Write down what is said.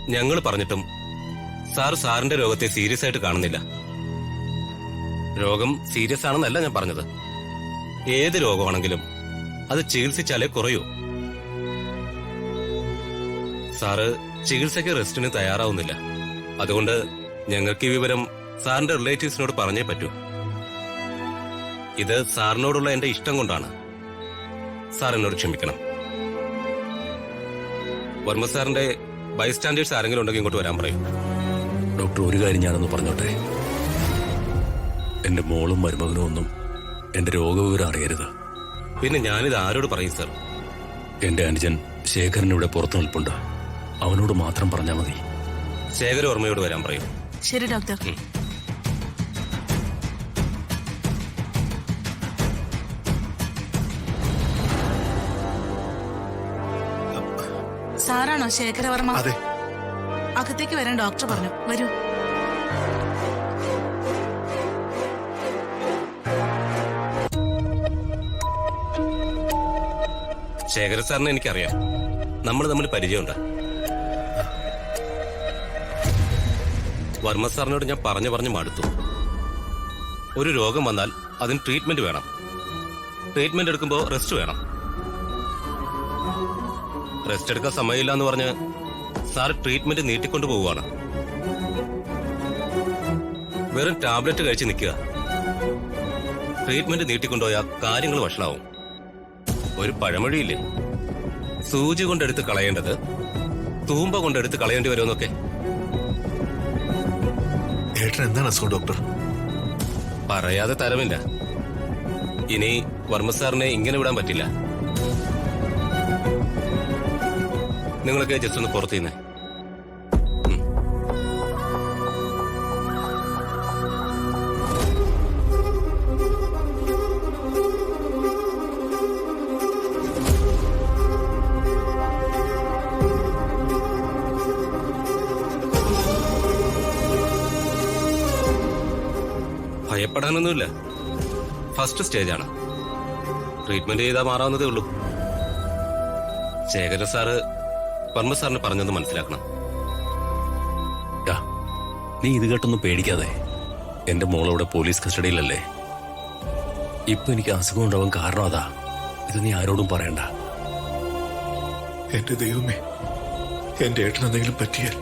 ഞങ്ങൾ പറഞ്ഞിട്ടും സാറിന്റെ രോഗത്തെ സീരിയസ് ആയിട്ട് കാണുന്നില്ല. രോഗം സീരിയസ് ആണെന്നല്ല ഞാൻ പറഞ്ഞത്. ഏത് രോഗമാണെങ്കിലും അത് ചികിത്സിച്ചാലേ കുറയൂ. സാറ് ചികിത്സയ്ക്ക് റെസ്റ്റിന് തയ്യാറാവുന്നില്ല. അതുകൊണ്ട് ഞങ്ങൾക്ക് ഈ വിവരം സാറിന്റെ റിലേറ്റീവ്സിനോട് പറഞ്ഞേ പറ്റൂ. ഇത് സാറിനോടുള്ള എന്റെ ഇഷ്ടം കൊണ്ടാണ്. സാർ എന്നോട് ക്ഷമിക്കണം. വർമ്മ സാറിന്റെ ബൈസ്റ്റാൻഡേഴ്സ് ആരെങ്കിലും ഉണ്ടെങ്കിൽ ഇങ്ങോട്ട് വരാൻ പറയും. ഡോക്ടർ, ഒരു കാര്യം ഞാനൊന്ന് പറഞ്ഞോട്ടെ. എന്റെ മോളും മരുമകനും ഒന്നും എന്റെ രോഗവിവരം അറിയരുത്. പിന്നെ ഞാനിത് ആരോട് പറയും സർ? എന്റെ അനുജൻ ശേഖരൻ ഇവിടെ പുറത്തു നിൽപ്പുണ്ട്. അവനോട് മാത്രം പറഞ്ഞാൽ മതി. ശേഖര വർമ്മയോട് വരാൻ പറയും. ശരി ഡോക്ടർ. സാറാണോ ശേഖരവർമ്മ? അതെ. അകത്തേക്ക് വരാൻ ഡോക്ടർ പറഞ്ഞു. വരൂ. ശേഖര സാറിനെ എനിക്കറിയാം. നമ്മൾ തമ്മിൽ പരിചയമുണ്ട്. വർമ്മ സാറിനോട് ഞാൻ പറഞ്ഞു മടുത്തു. ഒരു രോഗം വന്നാൽ അതിന് ട്രീറ്റ്മെന്റ് വേണം. ട്രീറ്റ്മെന്റ് എടുക്കുമ്പോൾ റെസ്റ്റ് വേണം. റെസ്റ്റ് എടുക്കാൻ സമയമില്ല എന്ന് പറഞ്ഞ് സാർ ട്രീറ്റ്മെന്റ് നീട്ടിക്കൊണ്ടു പോവുകയാണ്. വെറും ടാബ്ലറ്റ് കഴിച്ച് നിൽക്കുക. ട്രീറ്റ്മെന്റ് നീട്ടിക്കൊണ്ടുപോയാൽ കാര്യങ്ങൾ വഷളാവും. ഒരു പഴമൊഴിയില്ലേ, സൂചി കൊണ്ടെടുത്ത് കളയേണ്ടത് തൂമ്പ കൊണ്ടെടുത്ത് കളയേണ്ടി വരുമെന്നൊക്കെ. ഏട്ടൻ എന്താണ് അസുഖം ഡോക്ടർ? പറയാതെ തരമില്ല. ഇനി വർമ്മ സാറിനെ ഇങ്ങനെ വിടാൻ പറ്റില്ല. നിങ്ങളൊക്കെ ജസ്റ്റ് ഒന്ന് പുറത്തു നിന്നേ. ഭയപ്പെടാനൊന്നുമില്ല. ഫസ്റ്റ് സ്റ്റേജാണ്. ട്രീറ്റ്മെന്റ് ചെയ്താൽ മാറാവുന്നതേ ഉള്ളൂ. ശേഖര സാറ് വർമ്മ സാറിന് പറഞ്ഞത് മനസ്സിലാക്കണം. നീ ഇത് കേട്ടൊന്നും പേടിക്കാതെ. എന്റെ മോളവിടെ പോലീസ് കസ്റ്റഡിയിലല്ലേ. ഇപ്പൊ എനിക്ക് അസുഖം ഉണ്ടാവാൻ കാരണം അതാ. ഇത് നീ ആരോടും പറയണ്ട. എന്റെ ദൈവമേ, എന്റെ ഏട്ടൻ എന്തെങ്കിലും പറ്റിയാൽ